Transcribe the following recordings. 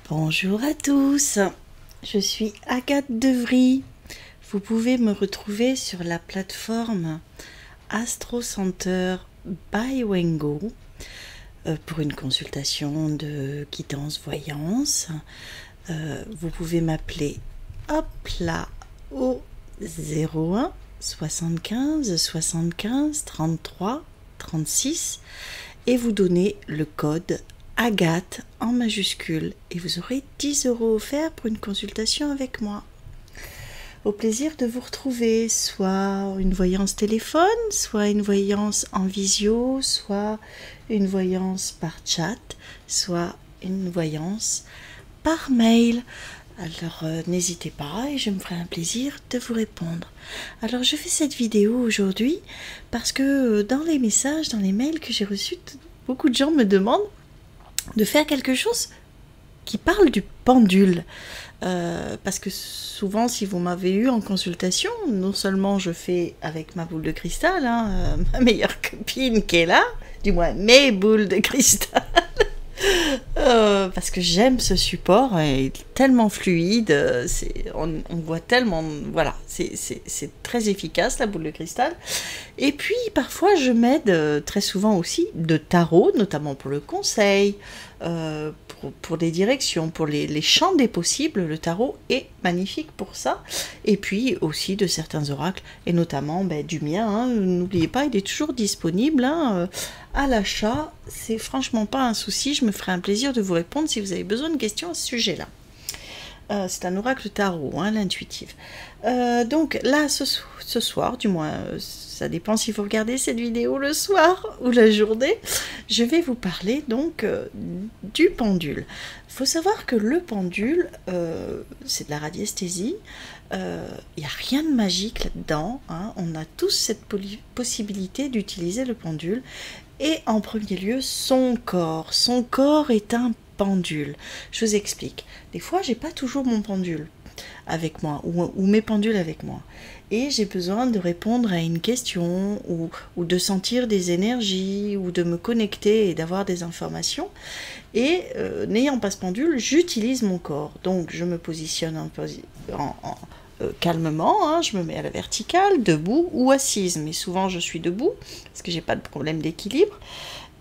Bonjour à tous, je suis Agathe Devry. Vous pouvez me retrouver sur la plateforme Astro Center by Wengo pour une consultation de guidance voyance. Vous pouvez m'appeler hop là au 01 75 75 33 36 et vous donner le code Agathe en majuscule et vous aurez 10 € offerts pour une consultation avec moi. Au plaisir de vous retrouver, soit une voyance téléphone, soit une voyance en visio, soit une voyance par chat, soit une voyance par mail. Alors n'hésitez pas et je me ferai un plaisir de vous répondre. Alors je fais cette vidéo aujourd'hui parce que dans les messages, dans les mails que j'ai reçus, beaucoup de gens me demandent de faire quelque chose qui parle du pendule. Parce que souvent, si vous m'avez eu en consultation, non seulement je fais avec ma boule de cristal, ma meilleure copine qui est là, du moins mes boules de cristal, parce que j'aime ce support, il est tellement fluide, on voit tellement, voilà, c'est très efficace la boule de cristal. Et puis parfois je m'aide très souvent aussi de tarot, notamment pour le conseil, pour des directions, pour les champs des possibles. Le tarot est magnifique pour ça. Et puis aussi de certains oracles, et notamment du mien. N'oubliez pas, il est toujours disponible à l'achat. C'est franchement pas un souci. Je me ferai un plaisir de vous répondre si vous avez besoin de questions à ce sujet-là. C'est un oracle tarot, l'intuitif. Donc là, ce soir, du moins, ça dépend si vous regardez cette vidéo le soir ou la journée, je vais vous parler donc du pendule. Il faut savoir que le pendule, c'est de la radiesthésie. Il n'y a rien de magique là-dedans. On a tous cette possibilité d'utiliser le pendule. Et en premier lieu, son corps. Son corps est un pendule. Je vous explique. Des fois, j'ai pas toujours mon pendule avec moi ou mes pendules avec moi. Et j'ai besoin de répondre à une question ou de sentir des énergies ou de me connecter et d'avoir des informations. Et n'ayant pas ce pendule, j'utilise mon corps. Donc, je me positionne calmement, je me mets à la verticale, debout ou assise. Mais souvent, je suis debout parce que j'ai pas de problème d'équilibre.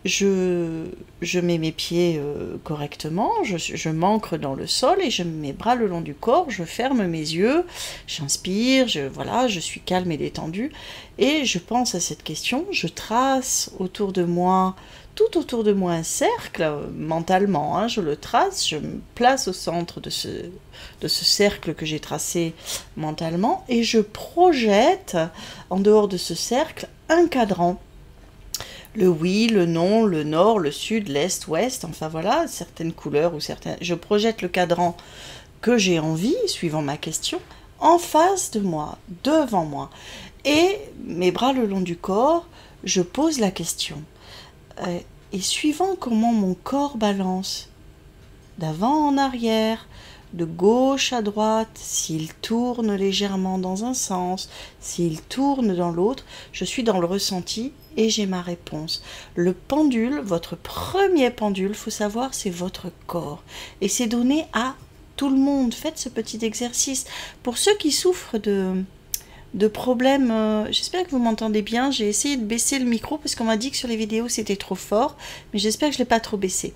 Je mets mes pieds correctement, je m'ancre dans le sol et je mets mes bras le long du corps, je ferme mes yeux, j'inspire, je suis calme et détendue et je pense à cette question, je trace autour de moi, tout autour de moi un cercle, mentalement, je le trace, je me place au centre de ce cercle que j'ai tracé mentalement et je projette en dehors de ce cercle un cadran. Le oui, le non, le nord, le sud, l'est, ouest, enfin voilà, certaines couleurs ou certaines... Je projette le cadran que j'ai envie, suivant ma question, en face de moi, devant moi. Et mes bras le long du corps, je pose la question. Et suivant comment mon corps balance, d'avant en arrière, de gauche à droite, s'il tourne légèrement dans un sens, s'il tourne dans l'autre, je suis dans le ressenti et j'ai ma réponse. Le pendule, votre premier pendule, faut savoir, c'est votre corps. Et c'est donné à tout le monde. Faites ce petit exercice. Pour ceux qui souffrent de problèmes, j'espère que vous m'entendez bien, j'ai essayé de baisser le micro parce qu'on m'a dit que sur les vidéos c'était trop fort, mais j'espère que je ne l'ai pas trop baissé.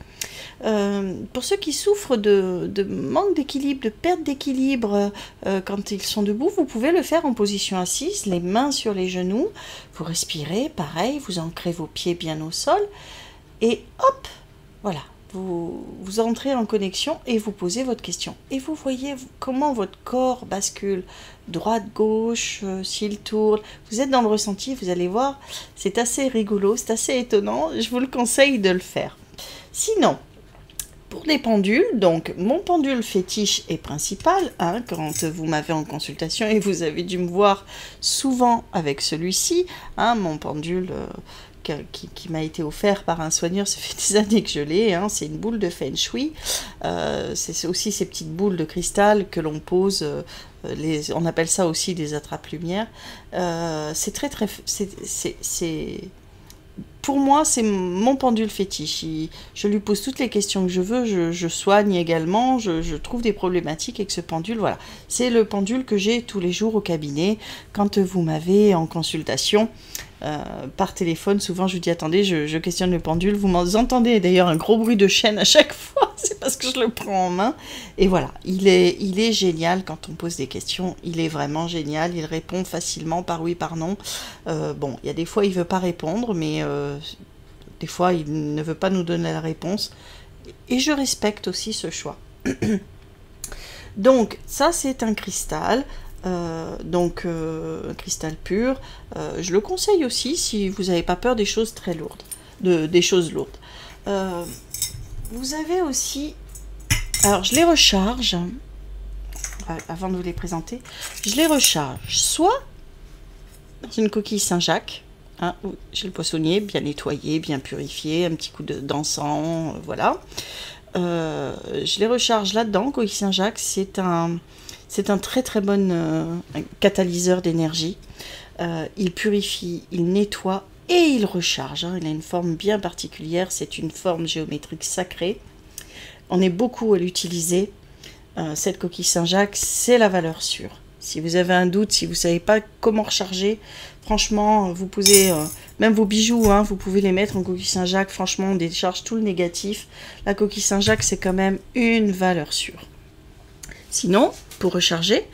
Pour ceux qui souffrent de manque d'équilibre, de perte d'équilibre quand ils sont debout, vous pouvez le faire en position assise, les mains sur les genoux, vous respirez, pareil, vous ancrez vos pieds bien au sol, et hop, voilà. Vous entrez en connexion et vous posez votre question. Et vous voyez comment votre corps bascule, droite, gauche, s'il tourne. Vous êtes dans le ressenti, vous allez voir, c'est assez rigolo, c'est assez étonnant. Je vous le conseille de le faire. Sinon, pour les pendules, donc mon pendule fétiche et principal, quand vous m'avez en consultation et vous avez dû me voir souvent avec celui-ci, mon pendule... qui m'a été offert par un soigneur, ça fait des années que je l'ai, c'est une boule de Feng Shui, c'est aussi ces petites boules de cristal que l'on pose, on appelle ça aussi des attrape-lumière, c'est pour moi, c'est mon pendule fétiche. Je lui pose toutes les questions que je veux, je soigne également, je trouve des problématiques avec ce pendule. Voilà, c'est le pendule que j'ai tous les jours au cabinet. Quand vous m'avez en consultation par téléphone, souvent je vous dis attendez, je questionne le pendule. Vous entendez d'ailleurs un gros bruit de chaîne à chaque fois, c'est parce que je le prends en main. Et voilà, il est génial quand on pose des questions, il est vraiment génial, il répond facilement par oui, par non. Bon, il y a des fois il veut pas répondre, mais des fois il ne veut pas nous donner la réponse. Et je respecte aussi ce choix. Donc ça c'est un cristal. Un cristal pur. Je le conseille aussi si vous n'avez pas peur des choses très lourdes, des choses lourdes. Vous avez aussi, alors je les recharge avant de vous les présenter. Je les recharge soit dans une coquille Saint-Jacques, hein, chez le poissonnier, bien nettoyé, bien purifié, un petit coup d'encens, voilà. Je les recharge là-dedans. Coquille Saint-Jacques, c'est un très très bon catalyseur d'énergie. Il purifie, il nettoie et il recharge. Hein. Il a une forme bien particulière, c'est une forme géométrique sacrée. On est beaucoup à l'utiliser. Cette coquille Saint-Jacques, c'est la valeur sûre. Si vous avez un doute, si vous ne savez pas comment recharger, franchement, vous pouvez, même vos bijoux, hein, vous pouvez les mettre en coquille Saint-Jacques. Franchement, on décharge tout le négatif. La coquille Saint-Jacques, c'est quand même une valeur sûre. Sinon, pour recharger,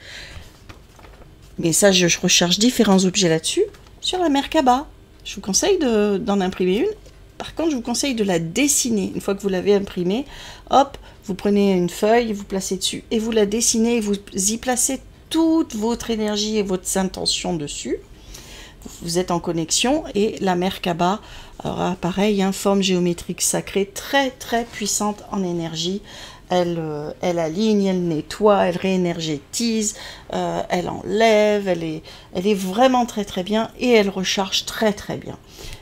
mais ça je recharge différents objets là-dessus, sur la Merkaba. Je vous conseille d'en imprimer une. Par contre, je vous conseille de la dessiner. Une fois que vous l'avez imprimée, hop, vous prenez une feuille, vous placez dessus et vous la dessinez et vous y placez toute votre énergie et votre intention dessus. Vous êtes en connexion et la Merkaba, alors pareil, hein, forme géométrique sacrée, très très puissante en énergie. Elle aligne, elle nettoie, elle réénergétise, elle enlève, elle est vraiment très très bien et elle recharge très très bien.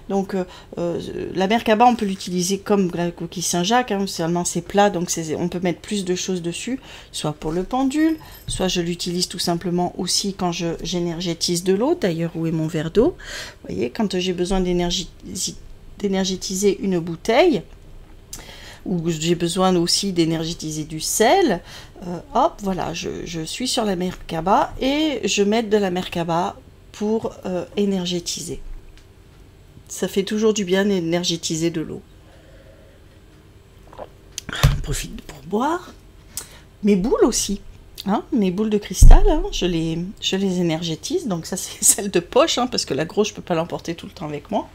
Donc la Merkaba, on peut l'utiliser comme la coquille Saint-Jacques, hein, seulement c'est plat, donc on peut mettre plus de choses dessus, soit pour le pendule, soit je l'utilise tout simplement aussi quand j'énergétise de l'eau. D'ailleurs, où est mon verre d'eau? Vous voyez, quand j'ai besoin d'énergétiser une bouteille, ou j'ai besoin aussi d'énergétiser du sel, hop, voilà, je suis sur la Merkaba et je mets de la Merkaba pour énergétiser. Ça fait toujours du bien d'énergétiser de l'eau. On profite pour boire. Mes boules aussi, hein, mes boules de cristal, hein, je les énergétise, donc ça c'est celle de poche, hein, parce que la grosse je ne peux pas l'emporter tout le temps avec moi.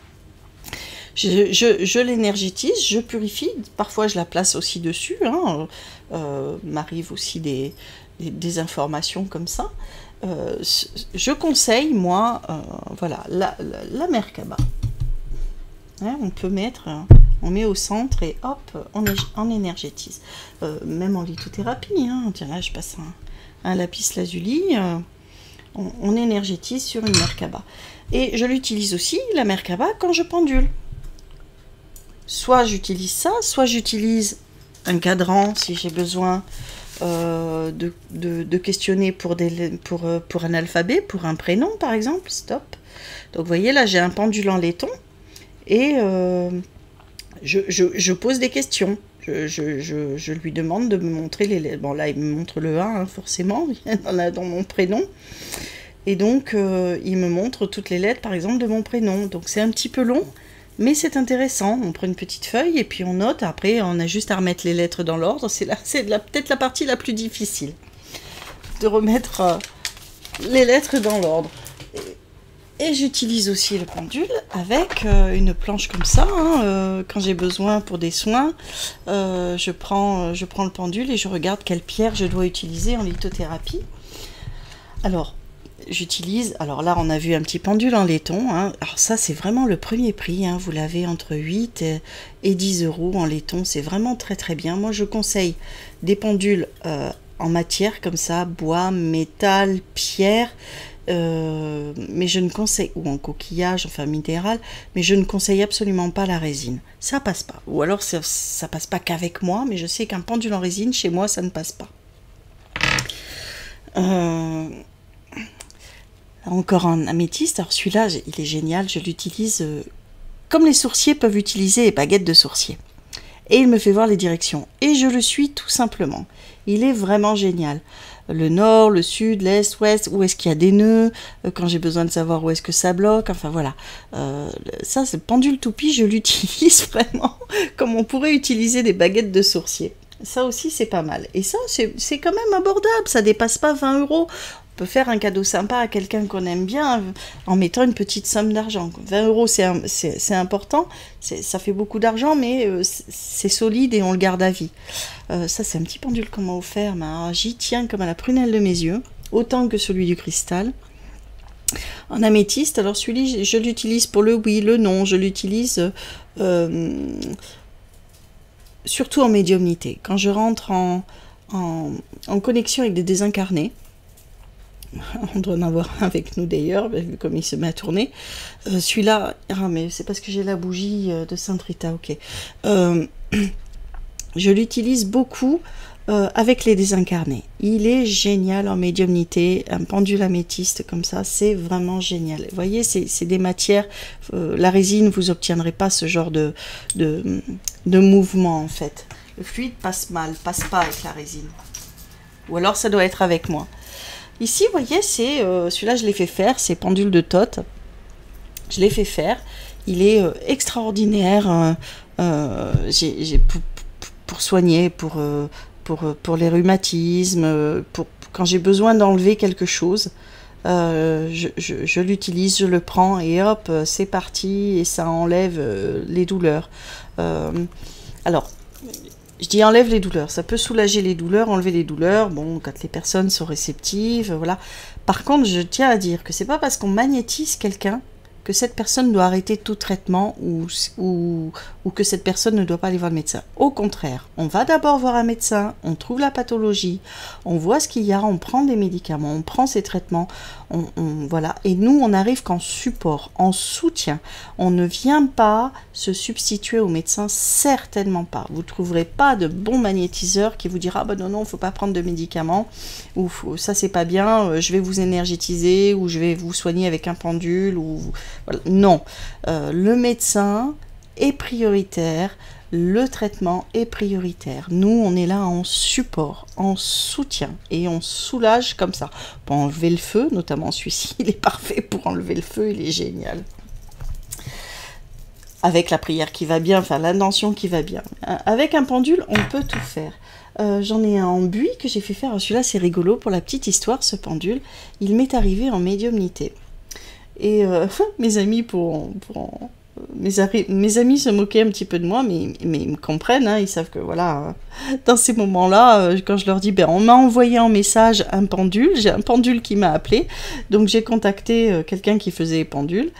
Je l'énergétise, je purifie, parfois je la place aussi dessus, hein, m'arrive aussi des informations comme ça. Je conseille, moi, voilà, la Merkaba. Hein, on peut mettre, on met au centre et hop, on énergétise. Même en lithothérapie, hein, tiens là je passe un lapis lazuli, on énergétise sur une Merkaba. Et je l'utilise aussi, la Merkaba, quand je pendule. Soit j'utilise ça, soit j'utilise un cadran si j'ai besoin de questionner pour un alphabet, pour un prénom par exemple, stop. Donc vous voyez là j'ai un pendule en laiton et je pose des questions. Je lui demande de me montrer les lettres. Bon là il me montre le 1 hein, forcément, dans mon prénom. Et donc il me montre toutes les lettres par exemple de mon prénom. Donc c'est un petit peu long. Mais c'est intéressant, on prend une petite feuille et puis on note, après on a juste à remettre les lettres dans l'ordre, c'est peut-être la partie la plus difficile, de remettre les lettres dans l'ordre. Et j'utilise aussi le pendule avec une planche comme ça, hein, quand j'ai besoin pour des soins, je prends le pendule et je regarde quelle pierre je dois utiliser en lithothérapie. Alors, j'utilise, alors là on a vu un petit pendule en laiton, hein. Alors ça c'est vraiment le premier prix, hein. Vous l'avez entre 8 et 10 € en laiton, c'est vraiment très très bien. Moi je conseille des pendules en matière comme ça, bois, métal, pierre, mais je ne conseille, ou en coquillage, enfin minéral, mais je ne conseille absolument pas la résine, ça passe pas, ou alors ça passe pas qu'avec moi, mais je sais qu'un pendule en résine chez moi ça ne passe pas. Encore en améthyste, alors celui-là il est génial, je l'utilise comme les sourciers peuvent utiliser les baguettes de sourcier. Et il me fait voir les directions. Et je le suis tout simplement. Il est vraiment génial. Le nord, le sud, l'est, l'ouest, où est-ce qu'il y a des nœuds, quand j'ai besoin de savoir où est-ce que ça bloque, enfin voilà. Ça, c'est le pendule toupie, je l'utilise vraiment comme on pourrait utiliser des baguettes de sourcier. Ça aussi, c'est pas mal. Et ça, c'est quand même abordable, ça dépasse pas 20 €. On peut faire un cadeau sympa à quelqu'un qu'on aime bien en mettant une petite somme d'argent. 20 €, c'est important, ça fait beaucoup d'argent, mais c'est solide et on le garde à vie. Ça, c'est un petit pendule qu'on m'a offert, mais j'y tiens comme à la prunelle de mes yeux, autant que celui du cristal. En améthyste, alors celui-là, je l'utilise pour le oui, le non, je l'utilise surtout en médiumnité. Quand je rentre en connexion avec des désincarnés, on doit en avoir un avec nous d'ailleurs, vu comme il se met à tourner. Celui-là, mais c'est parce que j'ai la bougie de Sainte Rita, ok. Je l'utilise beaucoup avec les désincarnés. Il est génial en médiumnité, un pendule améthyste comme ça, c'est vraiment génial. Vous voyez, c'est des matières, la résine, vous n'obtiendrez pas ce genre de mouvement en fait. Le fluide passe pas avec la résine. Ou alors ça doit être avec moi. Ici, vous voyez, c'est celui-là, je l'ai fait faire, c'est pendule de Thoth. Je l'ai fait faire. Il est extraordinaire pour soigner, pour les rhumatismes, quand j'ai besoin d'enlever quelque chose. Je l'utilise, je le prends et hop, c'est parti et ça enlève les douleurs. Alors, je dis enlève les douleurs, ça peut soulager les douleurs, enlever les douleurs, bon, quand les personnes sont réceptives, voilà. Par contre, je tiens à dire que c'est pas parce qu'on magnétise quelqu'un que cette personne doit arrêter tout traitement ou que cette personne ne doit pas aller voir le médecin. Au contraire, on va d'abord voir un médecin, on trouve la pathologie, on voit ce qu'il y a, on prend des médicaments, on prend ses traitements, voilà. Et nous, on arrive qu'en support, en soutien. On ne vient pas se substituer au médecin, certainement pas. Vous ne trouverez pas de bon magnétiseur qui vous dira « Ah ben non, il ne faut pas prendre de médicaments » ou « Ça, c'est pas bien, je vais vous énergétiser » ou « Je vais vous soigner avec un pendule » ou... Voilà. Non, le médecin est prioritaire, le traitement est prioritaire. Nous, on est là en support, en soutien et on soulage comme ça. Pour enlever le feu, notamment celui-ci, il est parfait pour enlever le feu, il est génial. Avec la prière qui va bien, enfin l'intention qui va bien. Avec un pendule, on peut tout faire. J'en ai un en buis que j'ai fait faire. Celui-là, c'est rigolo pour la petite histoire, ce pendule. Il m'est arrivé en médiumnité. Et mes amis mes amis se moquaient un petit peu de moi, mais ils me comprennent, hein, ils savent que voilà, dans ces moments-là, quand je leur dis, ben, on m'a envoyé en message un pendule, j'ai un pendule qui m'a appelé, donc j'ai contacté quelqu'un qui faisait les pendules.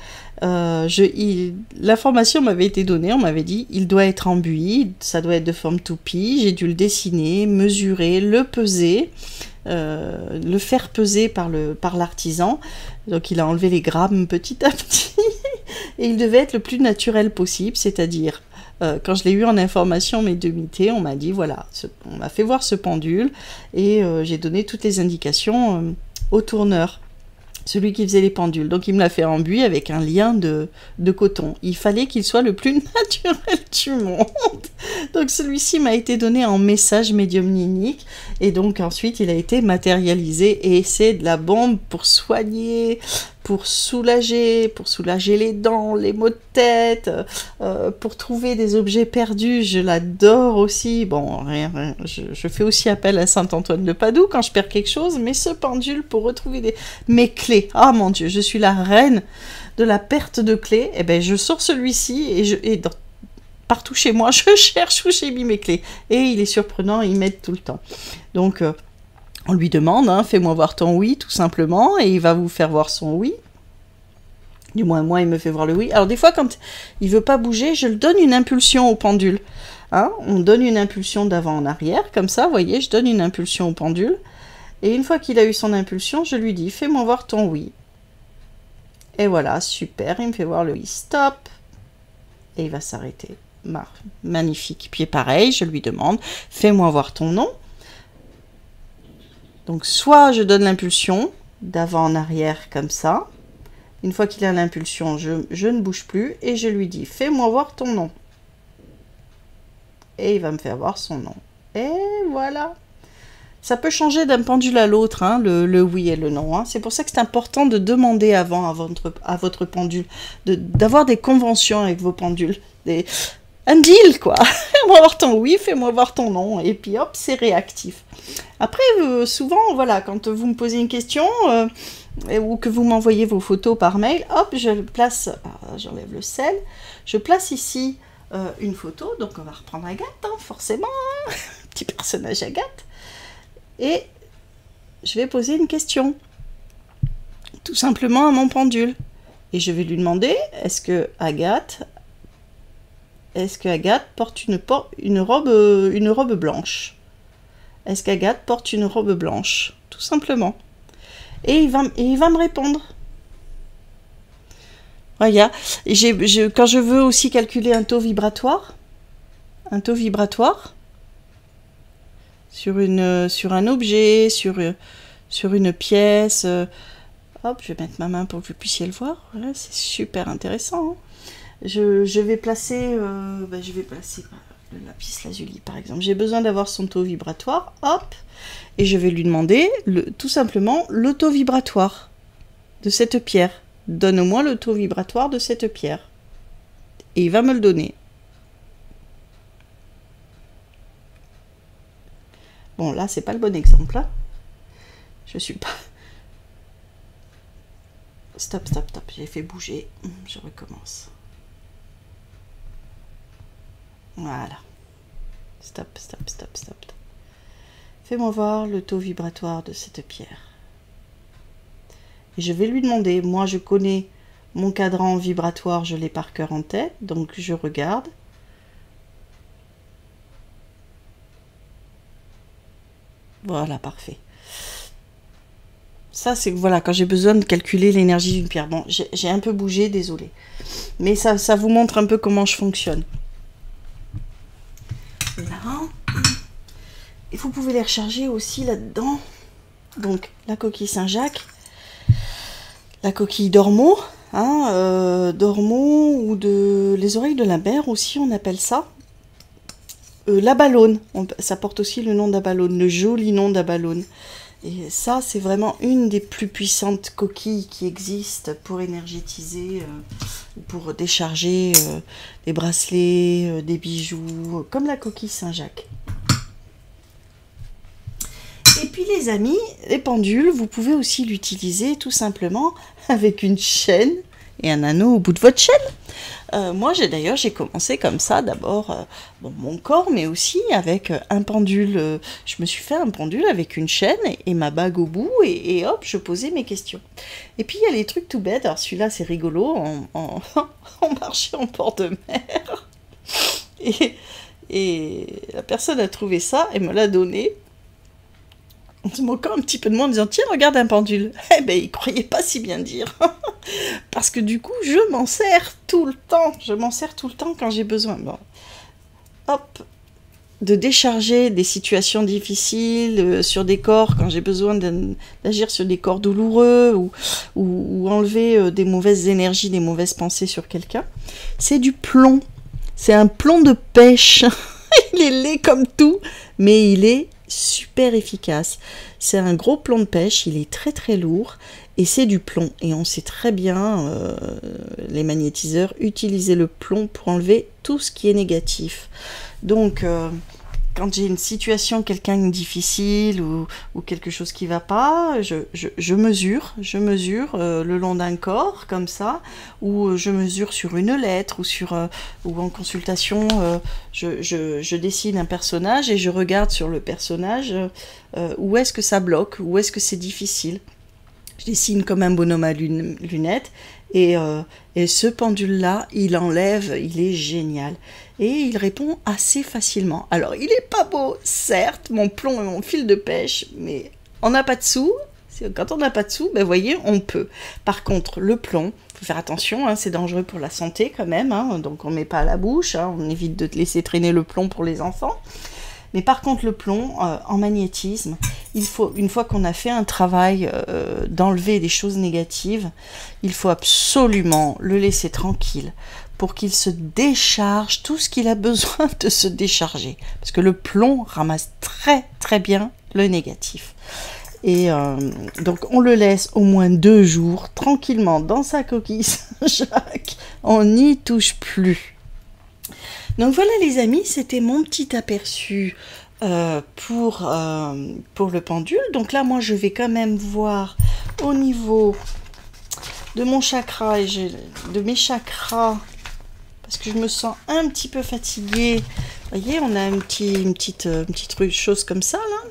L'information m'avait été donnée, on m'avait dit, il doit être en buis, ça doit être de forme toupie, j'ai dû le dessiner, mesurer, le peser, le faire peser par l'artisan. Donc il a enlevé les grammes petit à petit et il devait être le plus naturel possible, c'est-à-dire quand je l'ai eu en information médiumnité, on m'a dit voilà, on m'a fait voir ce pendule et j'ai donné toutes les indications au tourneur, celui qui faisait les pendules. Donc il me l'a fait en buis avec un lien de coton. Il fallait qu'il soit le plus naturel du monde. Donc celui-ci m'a été donné en message médiumnique et donc ensuite il a été matérialisé et c'est de la bombe pour soigner, pour soulager les dents, les maux de tête, pour trouver des objets perdus. Je l'adore aussi. Bon, je fais aussi appel à Saint-Antoine de Padoue quand je perds quelque chose, mais ce pendule pour retrouver mes clés. Ah mon Dieu, je suis la reine de la perte de clés. Eh ben, je sors celui-ci et partout chez moi, je cherche où j'ai mis mes clés. Et il est surprenant, il m'aide tout le temps. Donc... on lui demande, hein, fais-moi voir ton oui, tout simplement, et il va vous faire voir son oui. Du moins, moi, il me fait voir le oui. Alors, des fois, quand il veut pas bouger, je lui donne une impulsion au pendule. Hein, on donne une impulsion d'avant en arrière, comme ça, vous voyez, je donne une impulsion au pendule. Et une fois qu'il a eu son impulsion, je lui dis, fais-moi voir ton oui. Et voilà, super, il me fait voir le oui, stop. Et il va s'arrêter. Magnifique. Puis pareil, je lui demande, fais-moi voir ton nom. Donc soit je donne l'impulsion d'avant en arrière comme ça, Une fois qu'il a l'impulsion, je ne bouge plus et je lui dis « Fais-moi voir ton nom ». Et il va me faire voir son nom. Et voilà. Ça peut changer d'un pendule à l'autre, hein, le oui et le non. Hein. C'est pour ça que c'est important de demander avant à votre pendule, d'avoir des conventions avec vos pendules. Un deal, quoi. Fais-moi voir ton oui, fais-moi voir ton non. Et puis hop, c'est réactif. Après, souvent, voilà, quand vous me posez une question ou que vous m'envoyez vos photos par mail, hop, je place, j'enlève le sel, je place ici une photo. Donc on va reprendre Agathe, hein, forcément, hein, petit personnage Agathe. Et je vais poser une question, tout simplement à mon pendule. Et je vais lui demander, est-ce que Agathe porte une robe blanche? Est-ce qu'Agathe porte une robe blanche? Tout simplement. Et il va me répondre. Voilà. Quand je veux aussi calculer un taux vibratoire, sur un objet, sur une pièce. Hop, je vais mettre ma main pour que vous puissiez le voir. Voilà, c'est super intéressant. Hein. Je vais placer le lapis lazuli, par exemple. J'ai besoin d'avoir son taux vibratoire. Hop, et je vais lui demander tout simplement le taux vibratoire de cette pierre. Donne-moi le taux vibratoire de cette pierre. Et il va me le donner. Bon, là, c'est pas le bon exemple. Hein. Je suis pas... Stop. J'ai fait bouger. Je recommence. Voilà. Stop. Fais-moi voir le taux vibratoire de cette pierre. Et je vais lui demander. Moi, je connais mon cadran vibratoire. Je l'ai par cœur en tête. Donc, je regarde. Voilà, parfait. Ça, c'est voilà, quand j'ai besoin de calculer l'énergie d'une pierre. Bon, j'ai un peu bougé, désolé. Mais ça vous montre un peu comment je fonctionne. Là. Et vous pouvez les recharger aussi là-dedans. Donc, la coquille Saint-Jacques, la coquille d'Ormeau, hein, d'Ormeau ou les oreilles de Limbert aussi, on appelle ça. La ballonne, ça porte aussi le nom d'Abalone, le joli nom d'Abalone. Et ça, c'est vraiment une des plus puissantes coquilles qui existent pour énergétiser, pour décharger des bracelets, des bijoux, comme la coquille Saint-Jacques. Et puis les amis, les pendules, vous pouvez aussi l'utiliser tout simplement avec une chaîne et un anneau au bout de votre chaîne. Moi, j'ai commencé comme ça, d'abord mon corps, mais aussi avec un pendule. Je me suis fait un pendule avec une chaîne et ma bague au bout, et hop, je posais mes questions. Et puis, il y a les trucs tout bêtes. Alors, celui-là, c'est rigolo, on marchait en port de mer. Et la personne a trouvé ça et me l'a donné. En se moquant un petit peu de moi en disant « Tiens, regarde un pendule !» Eh ben, il croyait pas si bien dire. Parce que du coup, je m'en sers tout le temps. Je m'en sers tout le temps quand j'ai besoin. Bon. Hop, de décharger des situations difficiles sur des corps, quand j'ai besoin d'agir sur des corps douloureux ou enlever des mauvaises énergies, des mauvaises pensées sur quelqu'un. C'est du plomb. C'est un plomb de pêche. Il est laid comme tout, mais il est super efficace. C'est un gros plomb de pêche, il est très très lourd et c'est du plomb. Et on sait très bien, les magnétiseurs, utiliser le plomb pour enlever tout ce qui est négatif. Donc, quand j'ai une situation, quelqu'un de difficile ou quelque chose qui ne va pas, je mesure le long d'un corps, comme ça, ou je mesure sur une lettre, ou en consultation, je dessine un personnage et je regarde sur le personnage où est-ce que ça bloque, où est-ce que c'est difficile. Je dessine comme un bonhomme à lunettes et ce pendule-là, il enlève, il est génial. Et il répond assez facilement. Alors, il n'est pas beau, certes, mon plomb et mon fil de pêche, mais on n'a pas de sous. Quand on n'a pas de sous, ben voyez, on peut. Par contre, le plomb, il faut faire attention, hein, c'est dangereux pour la santé quand même, hein, donc on ne met pas à la bouche, hein, on évite de laisser traîner le plomb pour les enfants. Mais par contre, le plomb, en magnétisme, il faut, une fois qu'on a fait un travail d'enlever des choses négatives, il faut absolument le laisser tranquille pour qu'il se décharge tout ce qu'il a besoin de se décharger. Parce que le plomb ramasse très très bien le négatif. Et donc on le laisse au moins 2 jours tranquillement dans sa coquille Saint-Jacques. On n'y touche plus. Donc voilà les amis, c'était mon petit aperçu pour le pendule. Donc là moi je vais quand même voir au niveau de mon chakra et de mes chakras, parce que je me sens un petit peu fatiguée. Vous voyez, on a une petite chose comme ça là.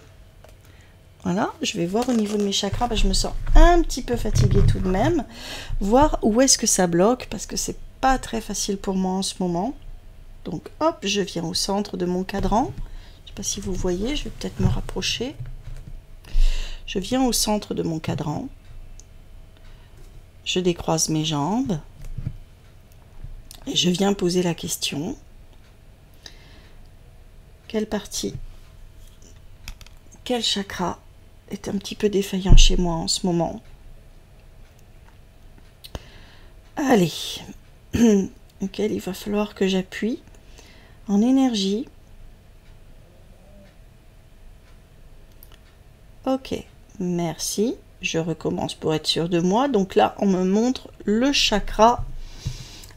Voilà, je vais voir au niveau de mes chakras, je me sens un petit peu fatiguée tout de même. Voir où est-ce que ça bloque, parce que c'est pas très facile pour moi en ce moment. Donc hop, je viens au centre de mon cadran. Je sais pas si vous voyez, je vais peut-être me rapprocher. Je viens au centre de mon cadran. Je décroise mes jambes. Et je viens poser la question. Quelle partie, quel chakra est un petit peu défaillant chez moi en ce moment? Allez, auquel il va falloir que j'appuie en énergie. Ok, merci. Je recommence pour être sûr de moi. Donc là, on me montre le chakra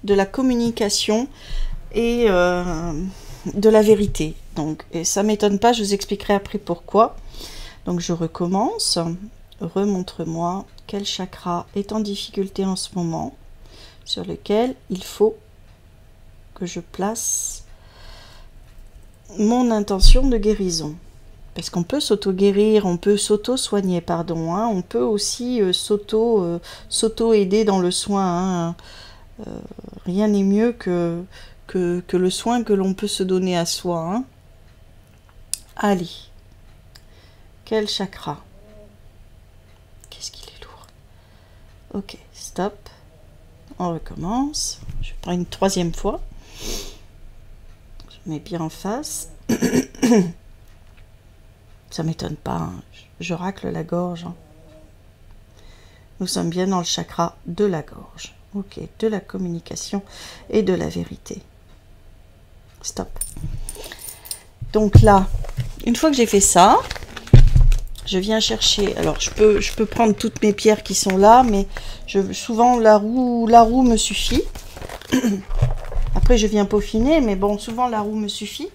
de la communication et de la vérité. Donc, et ça m'étonne pas, je vous expliquerai après pourquoi. Donc je recommence. Remontre-moi quel chakra est en difficulté en ce moment, sur lequel il faut que je place mon intention de guérison. Parce qu'on peut s'auto-guérir, on peut s'auto-soigner, pardon. Hein, on peut aussi s'auto-aider dans le soin. Hein. Rien n'est mieux que le soin que l'on peut se donner à soi. Hein. Allez. Quel chakra? Qu'est-ce qu'il est lourd. Ok, stop. On recommence. Je prends une 3e fois. Je mets bien en face. Ça m'étonne pas. Hein. Je racle la gorge. Hein. Nous sommes bien dans le chakra de la gorge. Ok, de la communication et de la vérité. Stop. Donc là, une fois que j'ai fait ça, je viens chercher, alors je peux prendre toutes mes pierres qui sont là, mais souvent la roue me suffit. Après je viens peaufiner, mais bon, souvent la roue me suffit.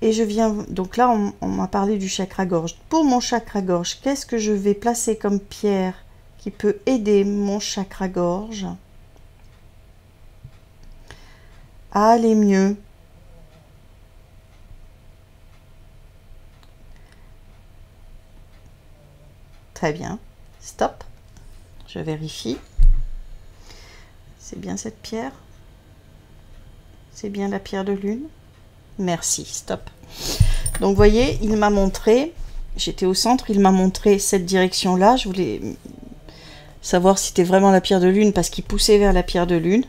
Et je viens, donc là on m'a parlé du chakra gorge. Pour mon chakra gorge, qu'est-ce que je vais placer comme pierre qui peut aider mon chakra gorge à aller mieux? Très bien. Stop. Je vérifie. C'est bien cette pierre? C'est bien la pierre de lune? Merci. Stop. Donc, vous voyez, il m'a montré, j'étais au centre, il m'a montré cette direction-là. Je voulais savoir si c'était vraiment la pierre de lune parce qu'il poussait vers la pierre de lune.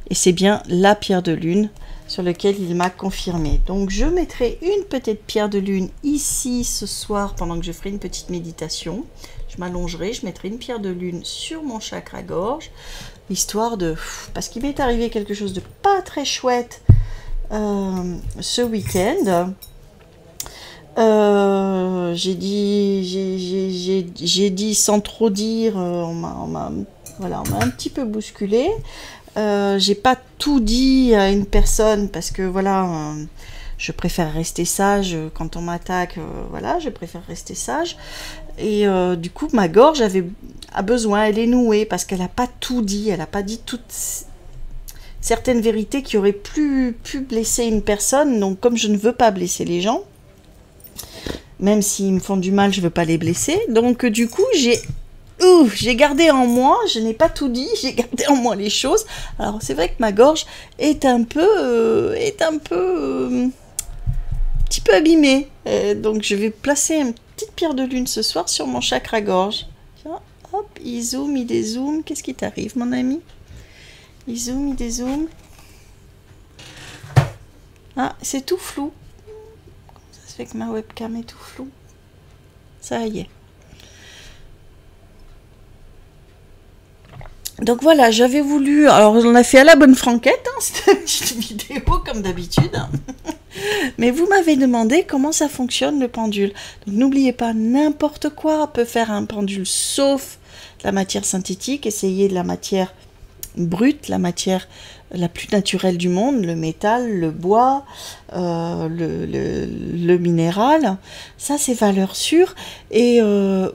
Et c'est bien la pierre de lune sur laquelle il m'a confirmé. Donc, je mettrai une petite pierre de lune ici ce soir pendant que je ferai une petite méditation. Je m'allongerai, je mettrai une pierre de lune sur mon chakra gorge, histoire de... Parce qu'il m'est arrivé quelque chose de pas très chouette ce week-end. J'ai dit sans trop dire, on m'a un petit peu bousculé. J'ai pas tout dit à une personne parce que voilà, je préfère rester sage quand on m'attaque. Voilà, je préfère rester sage. Et du coup, ma gorge a besoin, elle est nouée parce qu'elle n'a pas tout dit, elle n'a pas dit toutes certaines vérités qui auraient pu blesser une personne. Donc, comme je ne veux pas blesser les gens, même s'ils me font du mal, je ne veux pas les blesser. Donc, du coup, j'ai gardé en moi, je n'ai pas tout dit, j'ai gardé en moi les choses. Alors, c'est vrai que ma gorge est un petit peu abîmée. Donc, je vais placer une petite pierre de lune ce soir sur mon chakra gorge. Tiens, hop, il zoome, il dézoome. Qu'est-ce qui t'arrive, mon ami? Il zoome, il dézoome. Ah, c'est tout flou. Ça se C'est que ma webcam est tout flou. Ça y est. Donc voilà, j'avais voulu... Alors, on a fait à la bonne franquette, hein, c'était une petite vidéo comme d'habitude. Mais vous m'avez demandé comment ça fonctionne le pendule. Donc n'oubliez pas, n'importe quoi peut faire un pendule, sauf la matière synthétique. Essayez de la matière brute, la matière la plus naturelle du monde, le métal, le bois, le minéral. Ça, c'est valeur sûre. Et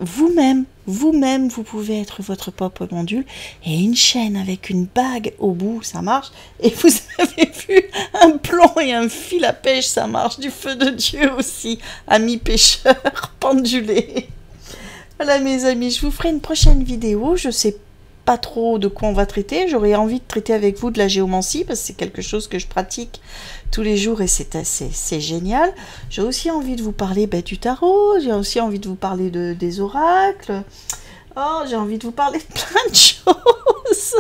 vous-même, vous pouvez être votre propre pendule. Et une chaîne avec une bague au bout, ça marche. Et vous avez vu, un plomb et un fil à pêche, ça marche. Du feu de Dieu aussi, amis pêcheurs pendulés. Voilà mes amis, je vous ferai une prochaine vidéo. Je sais pas trop de quoi on va traiter. J'aurais envie de traiter avec vous de la géomancie parce que c'est quelque chose que je pratique tous les jours et c'est génial. J'ai aussi envie de vous parler du tarot. J'ai aussi envie de vous parler des oracles. Oh, j'ai envie de vous parler de plein de choses.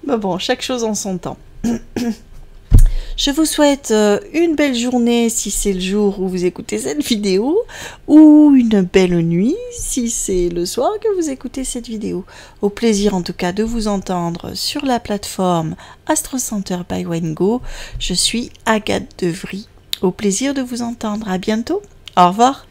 Mais bon, chaque chose en son temps. Je vous souhaite une belle journée si c'est le jour où vous écoutez cette vidéo, ou une belle nuit si c'est le soir que vous écoutez cette vidéo. Au plaisir en tout cas de vous entendre sur la plateforme Astro Center by Wengo. Je suis Agathe Devry. Au plaisir de vous entendre. À bientôt. Au revoir.